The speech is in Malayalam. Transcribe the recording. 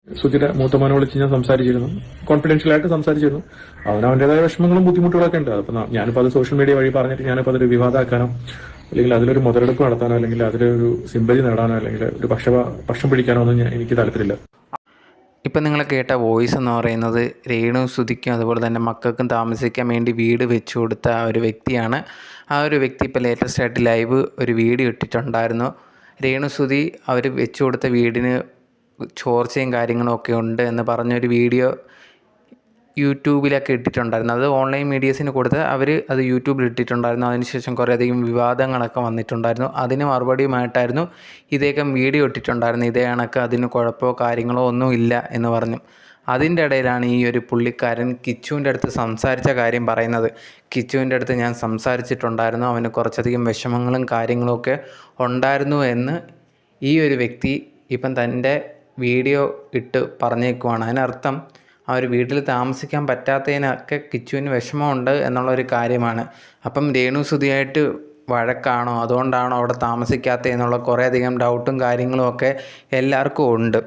സുധിയുടെ മൂത്തമാനെ വിളിച്ച് ഞാൻ സംസാരിച്ചിരുന്നു, കോൺഫിഡൻഷ്യലായിട്ട് സംസാരിച്ചിരുന്നു. അവനവൻ്റെതായ വിഷമങ്ങളും ബുദ്ധിമുട്ടുകളൊക്കെ ഉണ്ട്. അപ്പൊ ഞാനിപ്പോൾ അത് സോഷ്യൽ മീഡിയ വഴി പറഞ്ഞിട്ട് ഞാനിപ്പോൾ അതൊരു വിവാദമാക്കാനോ അല്ലെങ്കിൽ അതിലൊരു മുതലെടുപ്പ് നടത്താനോ അല്ലെങ്കിൽ അതിലൊരു സിമ്പതി നേടാനോ അല്ലെങ്കിൽ ഒരു പക്ഷം പിടിക്കാനോ ഒന്നും എനിക്ക് താല്പര്യമില്ല. ഇപ്പം നിങ്ങൾ കേട്ട വോയിസ് എന്ന് പറയുന്നത് രേണു സുധിക്കും അതുപോലെ തന്നെ മക്കൾക്കും താമസിക്കാൻ വേണ്ടി വീട് വെച്ചു കൊടുത്ത ഒരു വ്യക്തിയാണ്. ആ ഒരു വ്യക്തി ഇപ്പോൾ ലേറ്റസ്റ്റ് ആയിട്ട് ലൈവ് ഒരു വീഡിയോ ഇട്ടിട്ടുണ്ടായിരുന്നു. രേണു സുധി അവർ വെച്ചു കൊടുത്ത വീടിന് ചോർച്ചയും കാര്യങ്ങളും ഒക്കെ ഉണ്ട് എന്ന് പറഞ്ഞൊരു വീഡിയോ യൂട്യൂബിലൊക്കെ ഇട്ടിട്ടുണ്ടായിരുന്നു. അത് ഓൺലൈൻ മീഡിയസിന് കൊടുത്ത് അവർ അത് യൂട്യൂബിൽ ഇട്ടിട്ടുണ്ടായിരുന്നു. അതിനുശേഷം കുറേയധികം വിവാദങ്ങളൊക്കെ വന്നിട്ടുണ്ടായിരുന്നു. അതിന് മറുപടിയുമായിട്ടായിരുന്നു ഇദ്ദേഹം വീഡിയോ ഇട്ടിട്ടുണ്ടായിരുന്നു. ഇതേ കണക്ക് അതിന് കുഴപ്പമോ കാര്യങ്ങളോ ഒന്നും ഇല്ല എന്ന് പറഞ്ഞു. അതിൻ്റെ ഇടയിലാണ് ഈ ഒരു പുള്ളിക്കാരൻ കിച്ചുവിൻ്റെ അടുത്ത് സംസാരിച്ച കാര്യം പറയുന്നത്. കിച്ചുവിൻ്റെ അടുത്ത് ഞാൻ സംസാരിച്ചിട്ടുണ്ടായിരുന്നു, അവന് കുറച്ചധികം വിഷമങ്ങളും കാര്യങ്ങളുമൊക്കെ ഉണ്ടായിരുന്നു എന്ന് ഈ ഒരു വ്യക്തി ഇപ്പം തൻ്റെ വീഡിയോ ഇട്ട് പറഞ്ഞേക്കുവാണ്. അതിനർത്ഥം ആ ഒരു വീട്ടിൽ താമസിക്കാൻ പറ്റാത്തതിനൊക്കെ കിച്ചുവിന് വിഷമമുണ്ട് എന്നുള്ളൊരു കാര്യമാണ്. അപ്പം രേണു സുധിയായിട്ട് വഴക്കാണോ, അതുകൊണ്ടാണോ അവിടെ താമസിക്കാത്തത് എന്നുള്ള കുറേയധികം ഡൗട്ടും കാര്യങ്ങളും ഒക്കെ എല്ലാവർക്കും ഉണ്ട്.